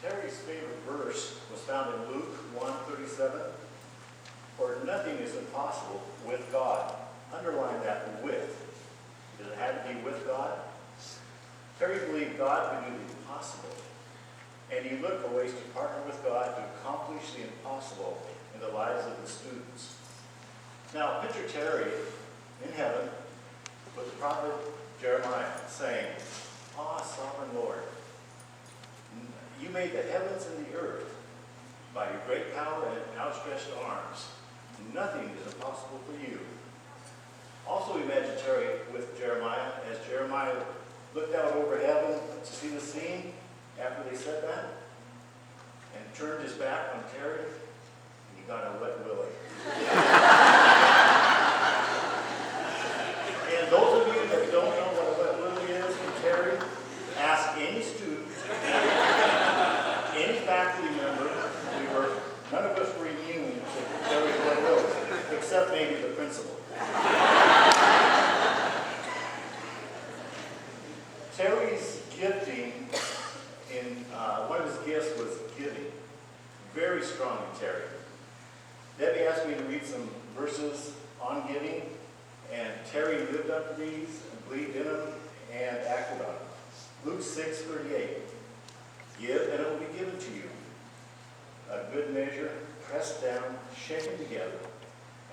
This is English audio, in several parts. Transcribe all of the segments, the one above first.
Terry's favorite verse was found in Luke 1:37. For nothing is impossible with God. Underline that with. Does it have to be with God? Terry believed God would do the impossible. And he looked for ways to partner with God to accomplish the impossible in the lives of his students. Now, picture Terry in heaven with the prophet Jeremiah saying, "Ah, sovereign Lord, you made the heavens and the earth by your great power and outstretched arms. Nothing is impossible for you." Also imagine Terry with Jeremiah as Jeremiah looked out over heaven to see the scene after they said that and turned his back on Terry, and he got a wet willy. And those of you that don't know what a wet willy is from Terry, ask any student, any faculty member. None of us were immune to Terry's wet willy, except maybe the principal. Terry's gifting one of his gifts was giving. Very strong in Terry. Debbie asked me to read some verses on giving, and Terry lived up to these, and believed in them, and acted on them. Luke 6:38. Give, and it will be given to you. A good measure, pressed down, shaken together,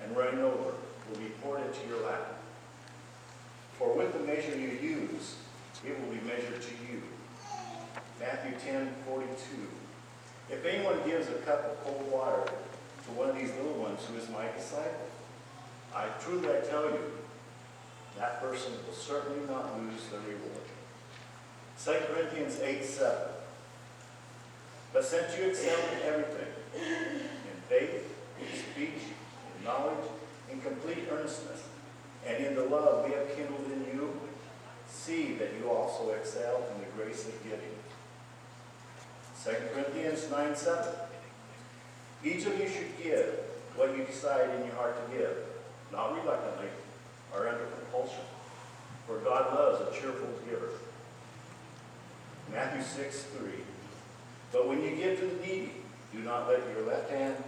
and running over, will be poured into your lap. For with the measure you use, it will be measured to you. Matthew 10:42. If anyone gives a cup of cold water to one of these little ones who is my disciple, I truly tell you, that person will certainly not lose the reward. 2 Corinthians 8:7. But since you excel in everything, in faith, in speech, in knowledge, in complete earnestness, and in the love we have kindled in you, see that you also excel in the grace of giving. 2 Corinthians 9:7. Each of you should give what you decide in your heart to give, not reluctantly or under compulsion, for God loves a cheerful giver. Matthew 6:3. But when you give to the needy, do not let your left hand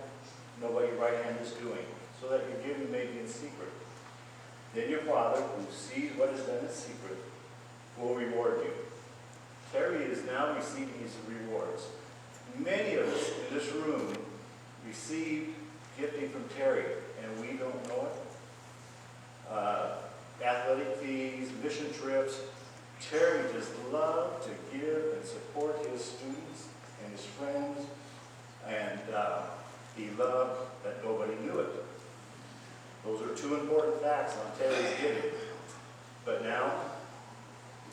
know what your right hand is doing, so that your giving may be in secret. Then your Father, who sees what is done in secret, will reward you. Terry is now receiving his rewards. Many of us in this room received gifting from Terry, and we don't know it. Athletic fees, mission trips. Terry just loved to give and support his students and his friends, and he loved that nobody knew it. Those are two important facts on Terry's giving. But now,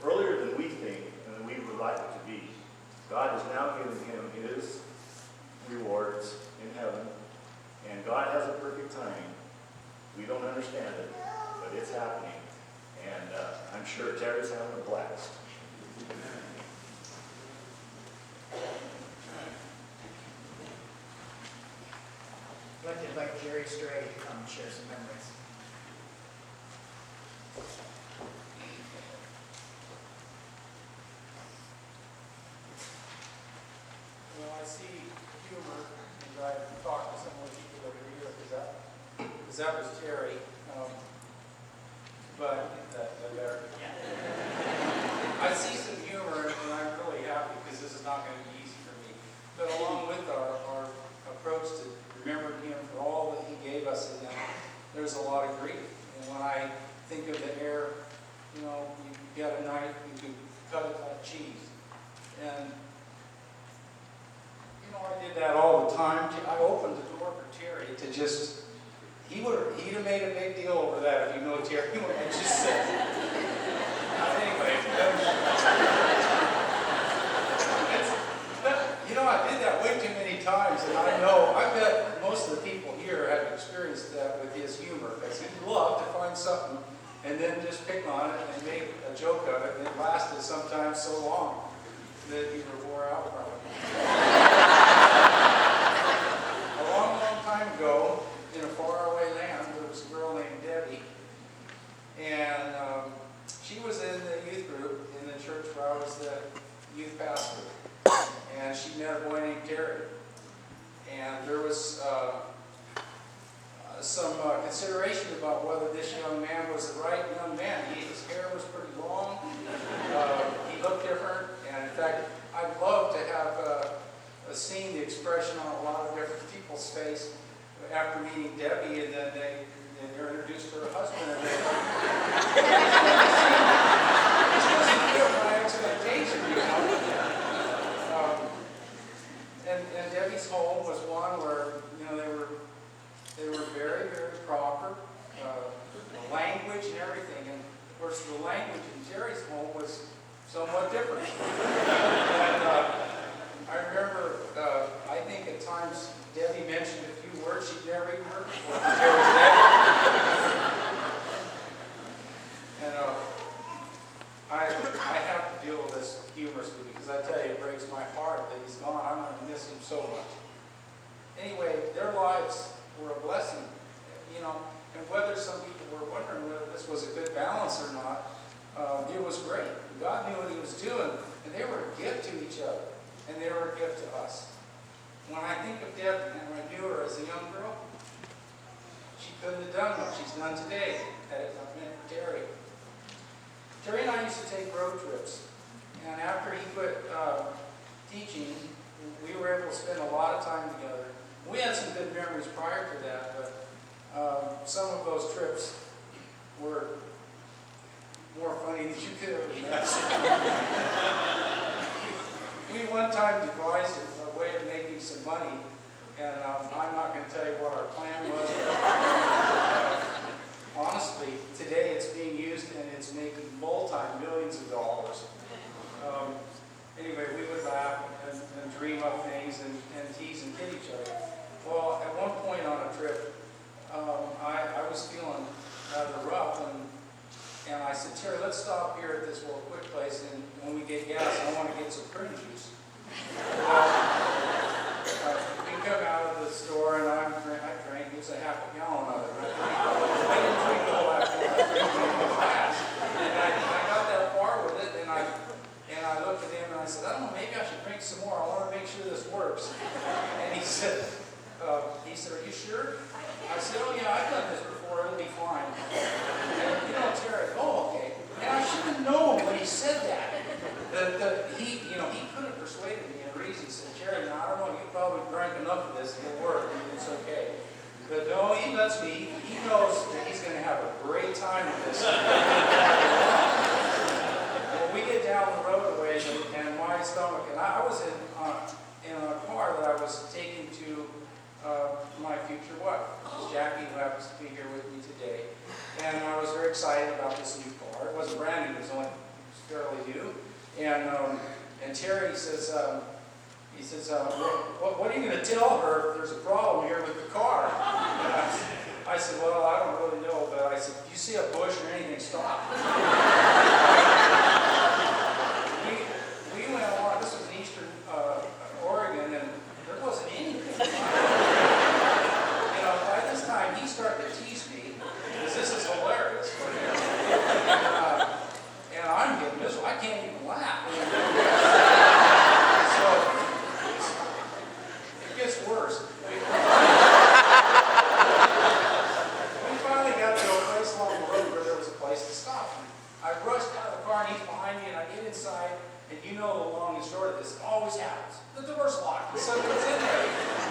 earlier than we think and than we would like it to be, God is now giving him his rewards in heaven, and God has a perfect timing. We don't understand it, but it's happening, and I'm sure Terry's having a blast. I'd like to invite Jerry Stray to come and share some memories. Well, I see humor, and I've talked to some of the people over here, because that was Terry. But that better. I see some humor, and I'm really happy, because this is not going to be easy for me. But along with our approach to remembering him for all that he gave us, and there's a lot of grief. And when I think of the air, you got a knife, you could cut it like cheese. And I did that all the time. I opened the door for Terry to just, he'd have made a big deal over that if you know Terry. I just said, anyway. I did that way too many times, and I bet most of the people here have experienced that with his humor, because he loved to find something and then just pick on it and make a joke of it, and it lasted sometimes so long that you were wore out from it. A long, long time ago, in a faraway land, there was a girl named Debbie, and she was in the youth group in the church where I was the youth pastor. and she met a boy named Terry. And there was some consideration about whether this young man was the right young man. His hair was pretty long. He looked different. And in fact, I'd love to have seen the expression on a lot of different people's face after meeting Debbie, and then they're introduced to her husband. And this wasn't fit my expectation, you know. And Debbie's home was one where, you know, they were very, very proper. The language and everything. And of course, the language in Jerry's home was somewhat different. And I remember, I think at times Debbie mentioned a few words she'd never even heard before. Jerry's dad. And I have to deal with this humorously because I tell you, it breaks my heart that he's gone. I'm going to miss him so much. Anyway, their lives were a blessing, you know, and whether some people were wondering whether this was a good balance or not, it was great. God knew what he was doing, and they were a gift to each other, and they were a gift to us. When I think of Deb, and I knew her as a young girl, she couldn't have done what she's done today had it not been for Terry. Terry and I used to take road trips, and after he quit teaching, we were able to spend a lot of time together. We had some good memories prior to that, but some of those trips were more funny than you could have imagined. We one time devised a way of making some money, and I'm not going to tell you what our plan was. But, honestly, today it's being used and it's making multi-millions of dollars. Anyway, we would laugh and dream up things and tease and kid each other. Well, at one point on a trip, I was feeling rather rough, and I said, Terry, let's stop here at this little quick place, and when we get gas, I want to get some prune juice. We come out of the store, and I drank, it was a half a gallon of it. I didn't drink the whole half gallon, I drank it fast. And I got that far with it, and I looked at him, and I said, I don't know, maybe I should drink some more. I want to make sure this works. And he said, are you sure? I said, oh yeah, I've done this before, it'll be fine. And, you know, Terry, oh, okay. And I should have known when he said that. He could have persuaded me in reason. He said, Terry, now, I don't know, you probably drank enough of this, it'll work, and it's okay. But no, he lets me, he knows that he's going to have a great time with this. Well, we get down the road a ways, and my stomach, and I was in a car that I was taking to my future wife, Jackie, who happens to be here with me today. And I was very excited about this new car. It wasn't brand new, it was only fairly new. And Terry says, what are you going to tell her if there's a problem here with the car? And I said, well, I don't really know, but I said, if you see a bush or anything, stop. We went along, this was in eastern Oregon, and there wasn't anything. By this time, he started to tease me, because this is hilarious for him. And I'm getting miserable. I can't even laugh. So, it gets worse. We finally got to a place along the road where there was a place to stop. I rushed out of the car, and he's behind me, and I get inside, and you know the long and short of this, it always happens. The door's locked, and something's in there.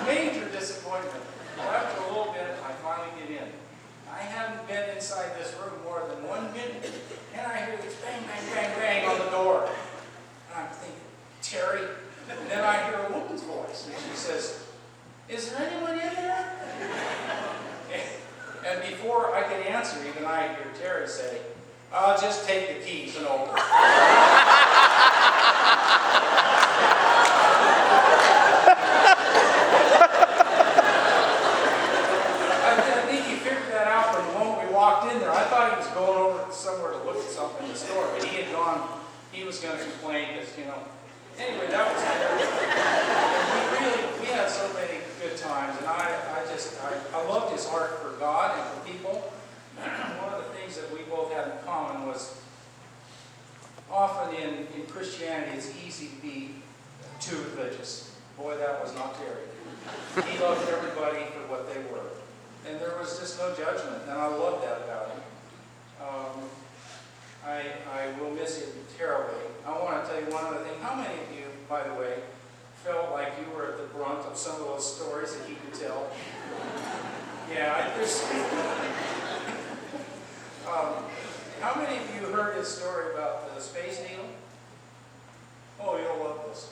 Major disappointment. Well, after a little bit, I finally get in. I haven't been inside this room more than 1 minute, and I hear this bang, bang, bang, bang on the door. And I'm thinking, Terry? And then I hear a woman's voice, and she says, is there anyone in there? And before I could answer, even I hear Terry say, I'll just take the keys and open it. I thought he was going over somewhere to look at something in the store, but he had gone, he was going to complain because, anyway, that was we had so many good times, and I loved his heart for God and for people. One of the things that we both had in common was often in Boy, that was not Terry. He loved everybody for what they were. And there was just no judgment, and I love that about him. I will miss him terribly. I want to tell you one other thing. How many of you, by the way, felt like you were at the brunt of some of those stories that he could tell? Yeah, how many of you heard his story about the Space Needle? Oh, you'll love this.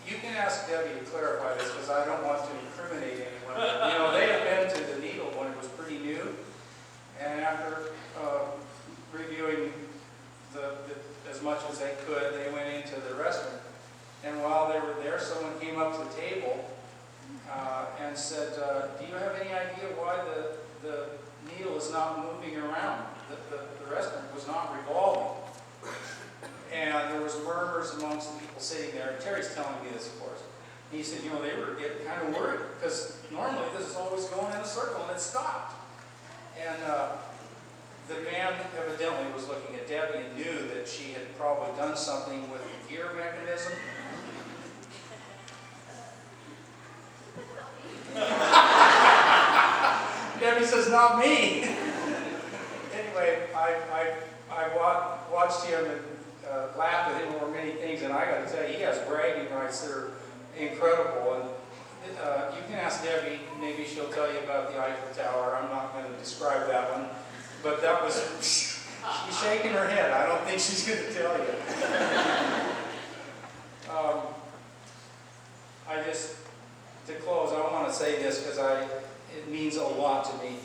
You can ask Debbie to clarify this because I don't want to incriminate anyone. You know, they had been to the needle when it was pretty new, and after reviewing as much as they could, they went into the restroom. And while they were there, someone came up to the table and said, do you have any idea why the needle is not moving around? The restroom was not revolving. And there was murmurs amongst the people sitting there. Terry's telling me this, of course. And he said, you know, they were getting kind of worried because normally this is always going in a circle and it stopped. And the man evidently was looking at Debbie and knew that she had probably done something with the gear mechanism. Debbie says, not me. Anyway, I watched him and laughed at him over many things, and I got to tell you, he has bragging rights that are incredible. And you can ask Debbie, maybe she'll tell you about the Eiffel Tower. I'm not going to describe that one, but that was, she's shaking her head. I don't think she's going to tell you. To close, I want to say this because it means a lot to me.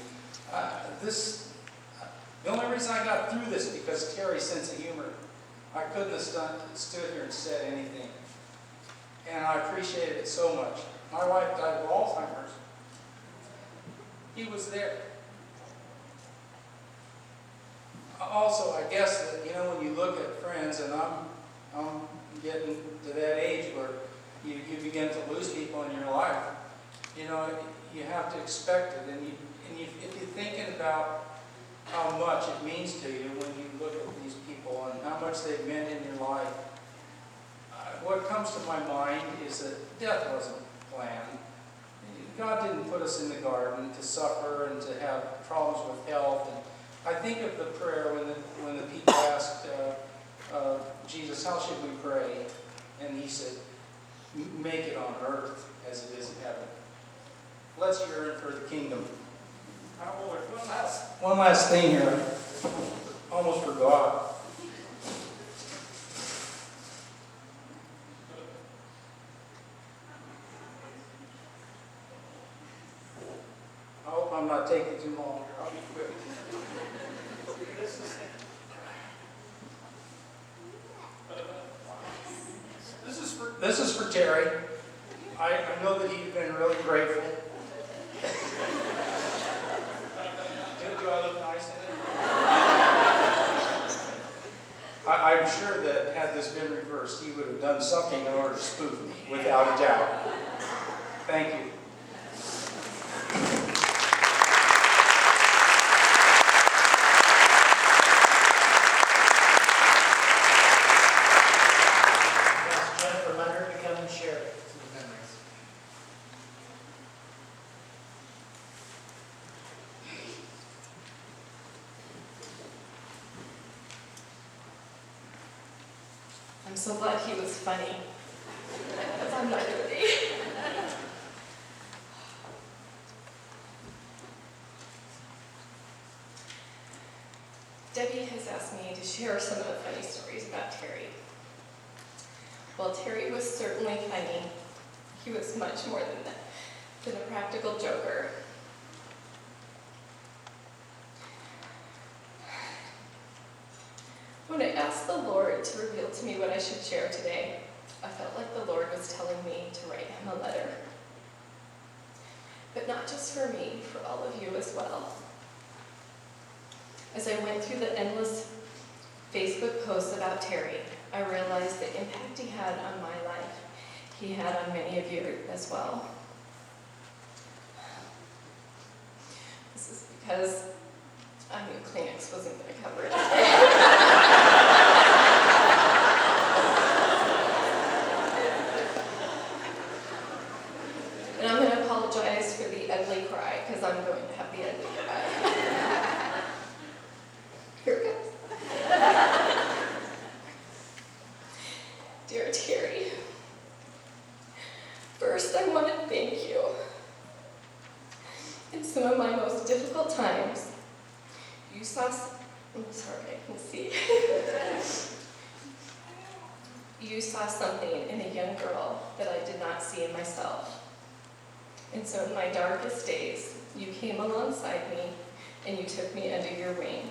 The only reason I got through this is because Terry's sense of humor. I couldn't have stood here and said anything. And I appreciated it so much. My wife died of Alzheimer's. He was there. Also, I guess that, you know, when you look at friends, and I'm getting to that age where you begin to lose people in your life, you know, you have to expect it. And if you're thinking about how much it means to you when you look at these people and how much they've meant in your life, what comes to my mind is that death wasn't planned. God didn't put us in the garden to suffer and to have problems with health. And I think of the prayer when the people asked Jesus, how should we pray? And he said, make it on earth as it is in heaven. Let's yearn for the kingdom. One last thing here. Almost forgot. I hope I'm not taking too long here. I'll be quick. This is for Terry. I know that he's been really grateful. Do I look nice in it? I'm sure that had this been reversed, he would have done something in order to spoof me, without a doubt. Thank you. Leonard to come and share some memories. I'm so glad he was funny. Because I'm not going to be. Debbie has asked me to share some of the funny stories about Terry. Well, Terry was certainly funny. He was much more than that, than a practical joker. When I asked the Lord to reveal to me what I should share today, I felt like the Lord was telling me to write him a letter. But not just for me, for all of you as well. As I went through the endless Facebook posts about Terry, I realized the impact he had on my life, he had on many of you as well. This is because I knew Kleenex wasn't going to cover it. I want to thank you. In some of my most difficult times, you saw, I'm sorry, I can see. You saw something in a young girl that I did not see in myself. And so in my darkest days, you came alongside me and you took me under your wing.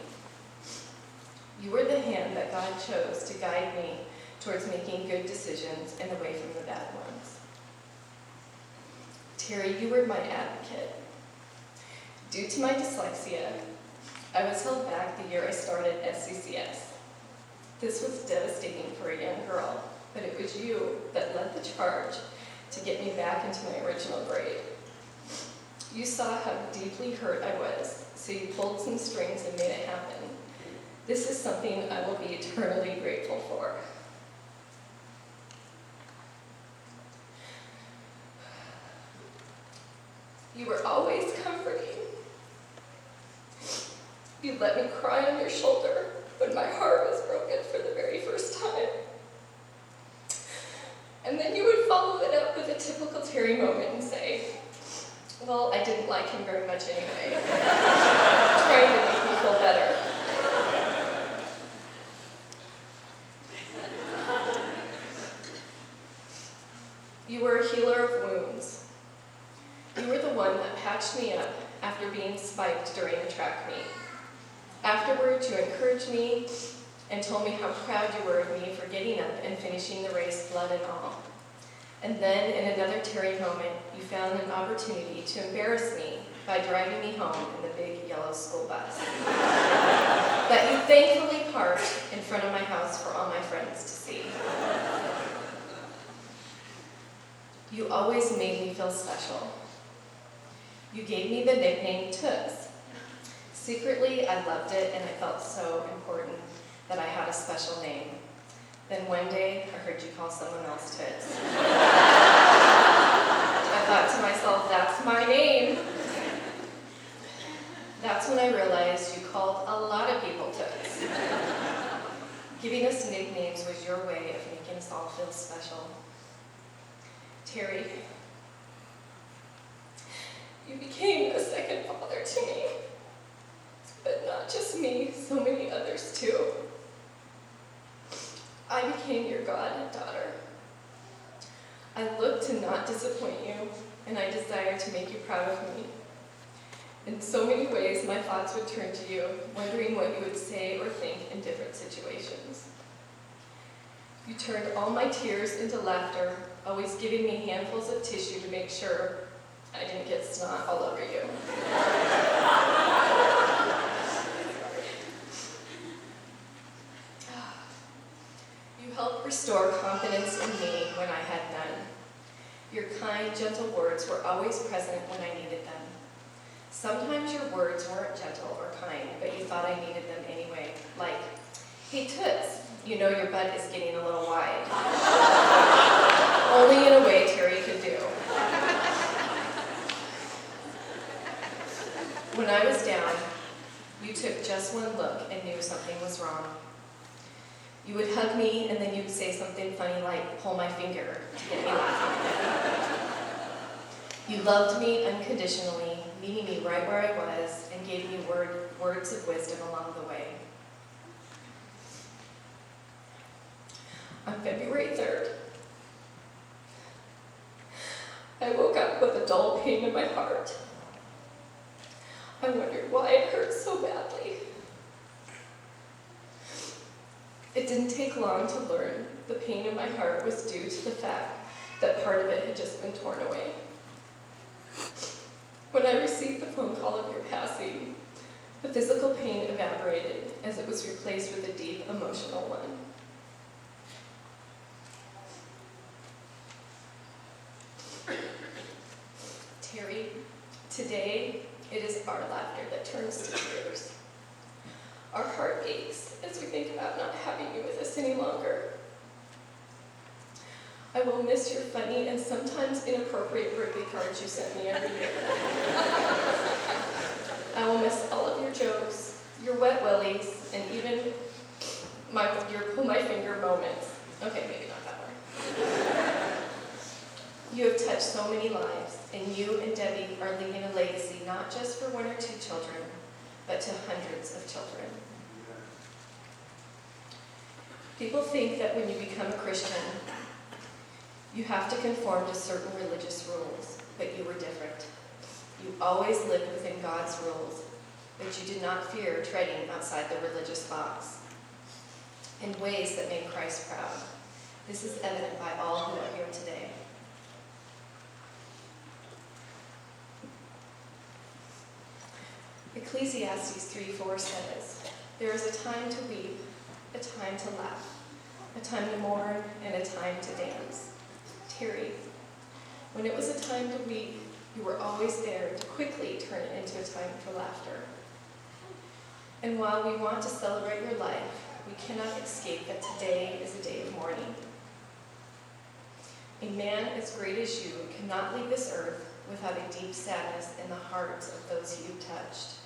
You were the hand that God chose to guide me towards making good decisions and away from the bad ones. Terry, you were my advocate. Due to my dyslexia, I was held back the year I started SCCS. This was devastating for a young girl, but it was you that led the charge to get me back into my original grade. You saw how deeply hurt I was, so you pulled some strings and made it happen. This is something I will be eternally grateful for. You were always comforting. You let me cry on your shoulder when my heart was broken for the very first time. And then you would follow it up with a typical Terry moment and say, well, I didn't like him very much anyway. Trying to make me feel better. You were a healer of wounds. You were the one that patched me up after being spiked during a track meet. Afterwards, you encouraged me and told me how proud you were of me for getting up and finishing the race blood and all. And then, in another Terry moment, you found an opportunity to embarrass me by driving me home in the big yellow school bus that you thankfully parked in front of my house for all my friends to see. You always made me feel special. You gave me the nickname Toots. Secretly, I loved it and I felt so important that I had a special name. Then one day, I heard you call someone else Toots. I thought to myself, that's my name. That's when I realized you called a lot of people Toots. Giving us nicknames was your way of making us all feel special. Terry, you became a second father to me. But not just me, so many others too. I became your goddaughter. I looked to not disappoint you, and I desired to make you proud of me. In so many ways, my thoughts would turn to you, wondering what you would say or think in different situations. You turned all my tears into laughter, always giving me handfuls of tissue to make sure I didn't get snot all over you. You helped restore confidence in me when I had none. Your kind, gentle words were always present when I needed them. Sometimes your words weren't gentle or kind, but you thought I needed them anyway. Like, hey Toots, you know your butt is getting a little wide. Only in a way Terry could do. When I was down, you took just one look and knew something was wrong. You would hug me and then you'd say something funny like, pull my finger, to get me laughing. You loved me unconditionally, meeting me right where I was, and gave me words of wisdom along the way. On February 3rd, I woke up with a dull pain in my heart. I wondered why it hurt so badly. It didn't take long to learn the pain in my heart was due to the fact that part of it had just been torn away. When I received the phone call of your passing, the physical pain evaporated as it was replaced with a deep emotional one. Terry, today it is our laughter that turns to tears. Our heart aches as we think about not having you with us any longer. I will miss your funny and sometimes inappropriate birthday cards you sent me every year. I will miss all of your jokes, your wet willies, and even your pull my finger moments. Okay, maybe not that one. You have touched so many lives, and you and Debbie are leaving a legacy not just for 1 or 2 children, but to hundreds of children. People think that when you become a Christian, you have to conform to certain religious rules, but you were different. You always lived within God's rules, but you did not fear treading outside the religious box in ways that made Christ proud. This is evident by all who are here today. Ecclesiastes 3:4 says, "There is a time to weep, a time to laugh, a time to mourn, and a time to dance." Terry, when it was a time to weep, you were always there to quickly turn it into a time for laughter. And while we want to celebrate your life, we cannot escape that today is a day of mourning. A man as great as you cannot leave this earth without a deep sadness in the hearts of those you've touched.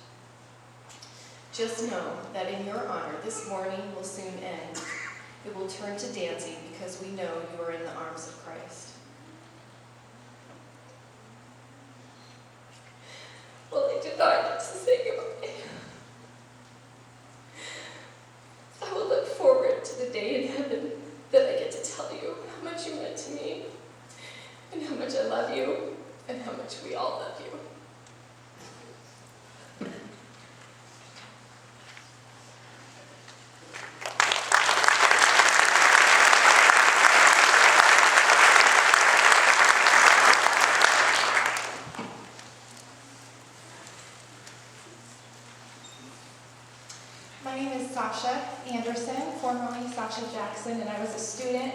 Just know that in your honor, this mourning will soon end. It will turn to dancing because we know you are in the arms of Christ. Well, I did not get to say goodbye. I will look forward to the day in heaven that I get to tell you how much you meant to me, and how much I love you, and how much we all love you. My name is Sasha Anderson, formerly Sasha Jackson, and I was a student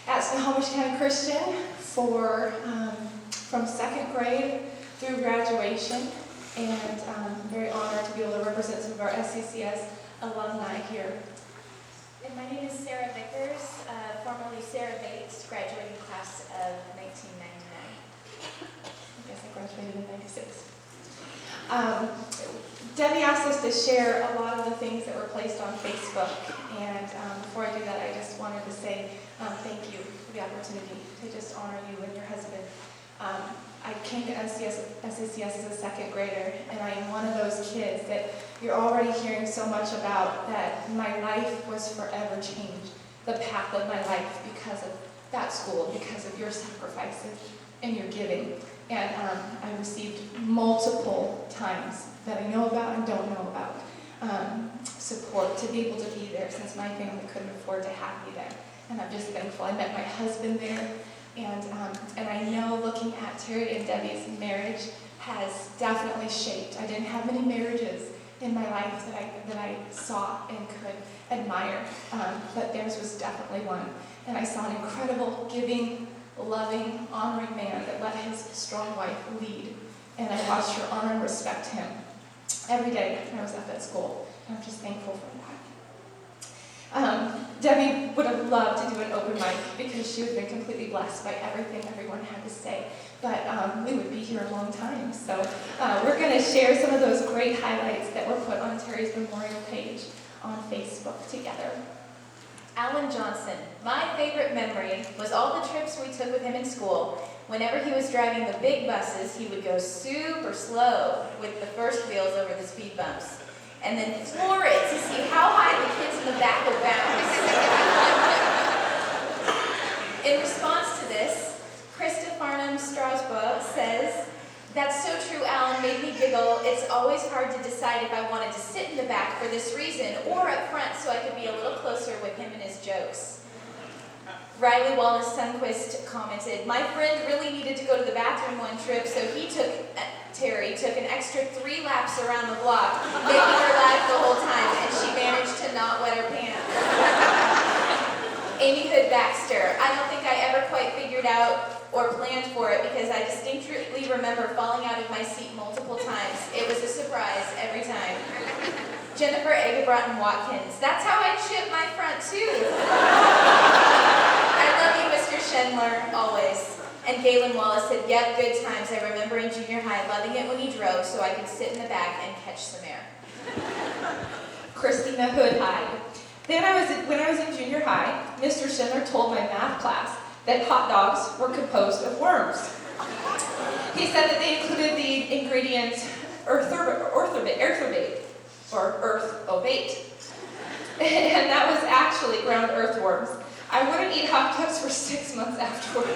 at Snohomish County Christian from 2nd grade through graduation, and I'm very honored to be able to represent some of our SCCS alumni here. And my name is Sarah Vickers, formerly Sarah Bates, graduating class of 1999. I guess I graduated in 96. Debbie asked us to share a lot of the things that were placed on Facebook, and before I do that, I just wanted to say thank you for the opportunity to just honor you and your husband. I came to SCCS as a 2nd grader, and I am one of those kids that you're already hearing so much about, that my life was forever changed, the path of my life, because of that school, because of your sacrifices and your giving. And I received multiple times that I know about and don't know about support to be able to be there, since my family couldn't afford to have me there. And I'm just thankful. I met my husband there, and I know looking at Terry and Debbie's marriage has definitely shaped. I didn't have many marriages in my life that I saw and could admire, but theirs was definitely one. And I saw an incredible, giving, loving, honoring man that let his strong wife lead. And I watched her honor and respect him every day when I was at that school. And I'm just thankful for that. Debbie would have loved to do an open mic because she would have been completely blessed by everything everyone had to say. But we would be here a long time. So we're going to share some of those great highlights that were put on Terry's memorial page on Facebook together. Alan Johnson. My favorite memory was all the trips we took with him in school. Whenever he was driving the big buses, he would go super slow with the first wheels over the speed bumps, and then floor it to see how high the kids in the back would bounce. In response to this, Krista Farnham Strasbourg says, "That's so true, Alan, made me giggle. It's always hard to decide if I wanted to sit in the back for this reason or up front so I could be a little closer with him and his jokes." Riley Wallace Sunquist commented, "My friend really needed to go to the bathroom one trip, so Terry took an extra 3 laps around the block, making her laugh the whole time, and she managed to not wet her pants." Amy Hood Baxter, "I don't think I ever quite figured out or planned for it because I distinctly remember falling out of my seat multiple times. It was a surprise every time." Jennifer Egebrotten Watkins, "That's how I chip my front tooth." "I love you, Mr. Schindler, always." And Galen Wallace said, "Yep, good times. I remember in junior high loving it when he drove so I could sit in the back and catch some air." Christina Hood Hyde. When I was in junior high, Mr. Schindler told my math class that hot dogs were composed of worms. He said that they included the ingredients earthobate, or earth-obate. And that was actually ground earthworms. I wouldn't eat hot dogs for 6 months afterwards.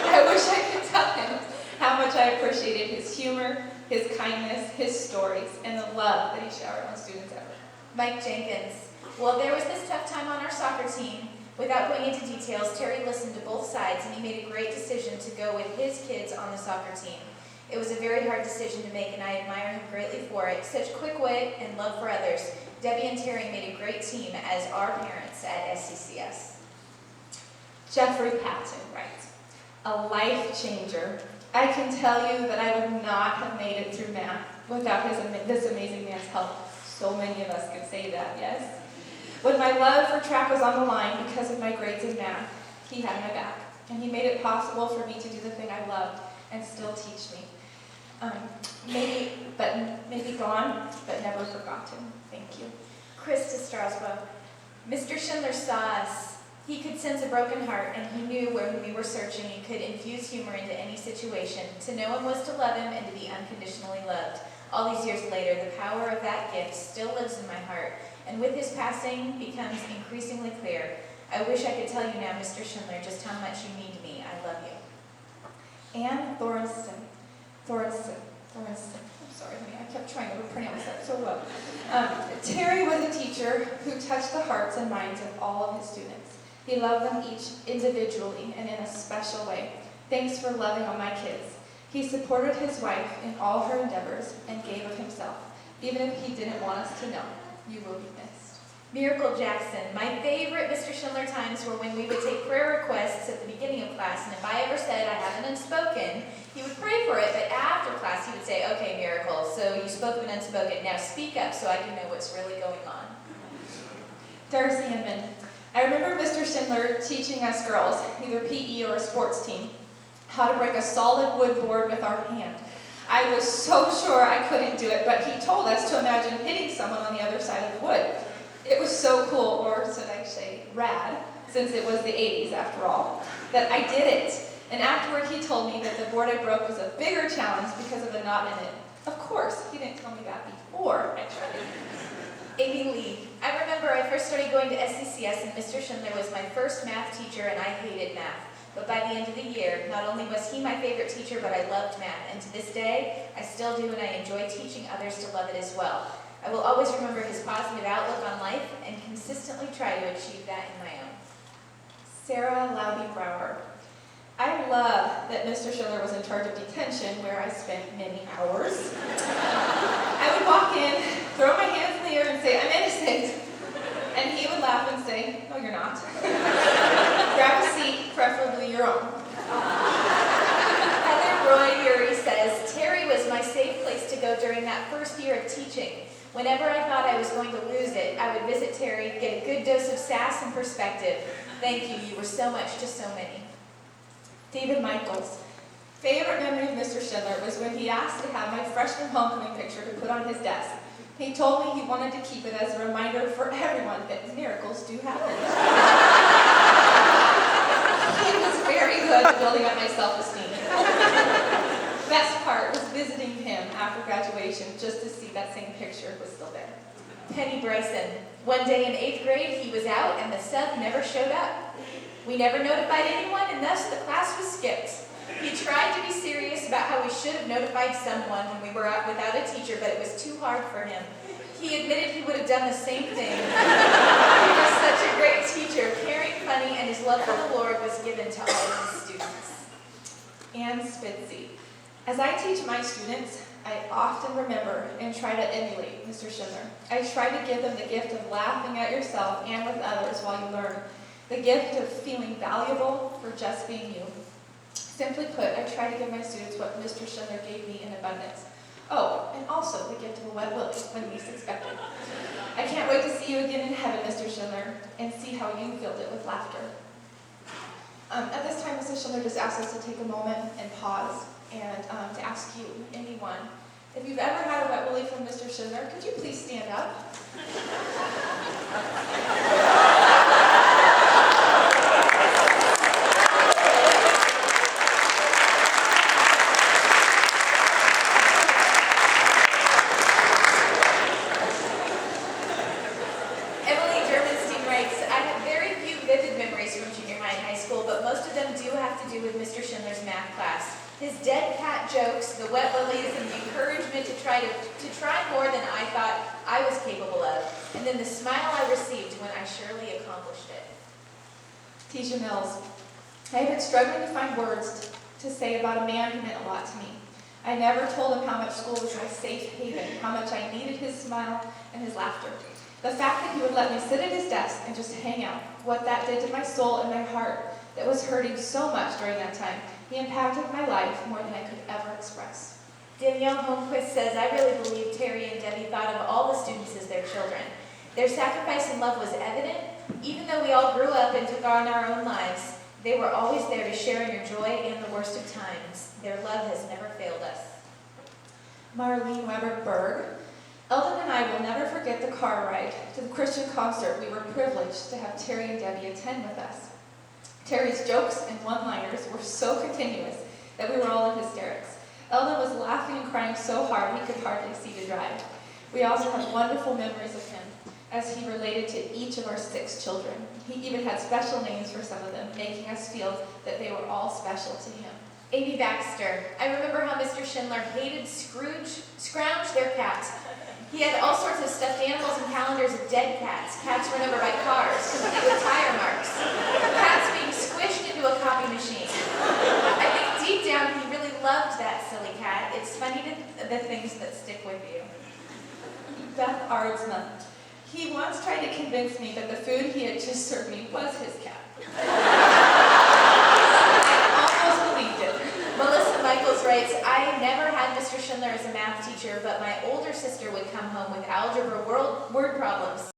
I wish I could tell him how much I appreciated his humor, his kindness, his stories, and the love that he showered on students ever. Mike Jenkins. Well, there was this tough time on our soccer team. Without going into details, Terry listened to both sides and he made a great decision to go with his kids on the soccer team. It was a very hard decision to make and I admire him greatly for it. Such quick wit and love for others. Debbie and Terry made a great team as our parents at SCCS. Jeffrey Patton writes, a life changer. I can tell you that I would not have made it through math without this amazing man's help. So many of us can say that, yes? When my love for track was on the line because of my grades in math, he had my back, and he made it possible for me to do the thing I loved and still teach me. Maybe gone, but never forgotten. Thank you. Krista Strasbourg. Mr. Schindler saw us. He could sense a broken heart, and he knew when we were searching and could infuse humor into any situation. To know him was to love him and to be unconditionally loved. All these years later, the power of that gift still lives in my heart, and with his passing becomes increasingly clear. I wish I could tell you now, Mr. Schindler, just how much you mean to me. I love you. Anne Thorensen. I'm sorry, honey, I kept trying to pronounce that so well. Terry was a teacher who touched the hearts and minds of all of his students. He loved them each individually and in a special way. Thanks for loving all my kids. He supported his wife in all her endeavors and gave of himself, even if he didn't want us to know. You will be missed. Miracle Jackson. My favorite Mr. Schindler times were when we would take prayer requests at the beginning of class, and if I ever said I have an unspoken, he would pray for it, but after class he would say, okay, Miracle, so you spoke of an unspoken, now speak up so I can know what's really going on. Darcy Inman. I remember Mr. Schindler teaching us girls, either PE or a sports team, how to break a solid wood board with our hand. I was so sure I couldn't do it, but he told us to imagine hitting someone on the other side of the wood. It was so cool, or should I say rad, since it was the 80s after all, that I did it. And afterward he told me that the board I broke was a bigger challenge because of a knot in it. Of course, he didn't tell me that before I tried it. Amy Lee. I remember I first started going to SCCS and Mr. Schindler was my first math teacher and I hated math. But by the end of the year, not only was he my favorite teacher, but I loved math. And to this day, I still do and I enjoy teaching others to love it as well. I will always remember his positive outlook on life and consistently try to achieve that in my own. Sarah Lauby Brower. I love that Mr. Schindler was in charge of detention, where I spent many hours. I would walk in, throw my hands in the air and say, I'm innocent. And he would laugh and say, no, you're not. Grab a seat, preferably your own. Heather Roy Yuri says, Terry was my safe place to go during that first year of teaching. Whenever I thought I was going to lose it, I would visit Terry, get a good dose of sass and perspective. Thank you, you were so much to so many. David Michaels. Favorite memory of Mr. Schindler was when he asked to have my freshman homecoming picture to put on his desk. He told me he wanted to keep it as a reminder for everyone that miracles do happen. He was very good at building up my self-esteem. Best part was visiting him after graduation just to see that same picture was still there. Penny Bryson. One day in 8th grade, he was out and the sub never showed up. We never notified anyone and thus the class was skipped. He tried to be serious about how we should have notified someone when we were out without a teacher, but it was too hard for him. He admitted he would have done the same thing. He was such a great teacher, caring, funny, and his love for the Lord was given to all of his students. Ann Spitzy. As I teach my students, I often remember and try to emulate Mr. Schindler. I try to give them the gift of laughing at yourself and with others while you learn. The gift of feeling valuable for just being you. Simply put, I try to give my students what Mr. Schindler gave me in abundance. Oh, and also the gift of a wet willy when least expected. I can't wait to see you again in heaven, Mr. Schindler, and see how you filled it with laughter. At this time, Mr. Schindler just asked us to take a moment and pause and to ask you, anyone, if you've ever had a wet willy from Mr. Schindler, could you please stand up? to do with Mr. Schindler's math class. His dead cat jokes, the wet lilies, and the encouragement to try more than I thought I was capable of, and then the smile I received when I surely accomplished it. Teacher Mills, I have been struggling to find words to say about a man who meant a lot to me. I never told him how much school was my safe haven, how much I needed his smile and his laughter. The fact that he would let me sit at his desk and just hang out, what that did to my soul and my heart that was hurting so much during that time. He impacted my life more than I could ever express. Danielle Holmquist says, I really believe Terry and Debbie thought of all the students as their children. Their sacrifice and love was evident. Even though we all grew up and took on our own lives, they were always there to share in your joy and the worst of times. Their love has never failed us. Marlene Weber Berg, Eldon and I will never forget the car ride to the Christian concert we were privileged to have Terry and Debbie attend with us. Terry's jokes and one-liners were so continuous that we were all in hysterics. Eldon was laughing and crying so hard he could hardly see to drive. We also have wonderful memories of him as he related to each of our 6 children. He even had special names for some of them, making us feel that they were all special to him. Amy Baxter, I remember how Mr. Schindler hated Scrouge, their cat. He had all sorts of stuffed animals and calendars of dead cats, cats run over by cars, complete with tire marks, cats being squished into a copy machine. I think deep down he really loved that silly cat. It's funny the things that stick with you. Beth Ardsma, he once tried to convince me that the food he had just served me was his cat. I almost believed it. Melissa Michaels writes, I never had Mr. Schindler as a math teacher, but my older sister would come home with algebra word problems.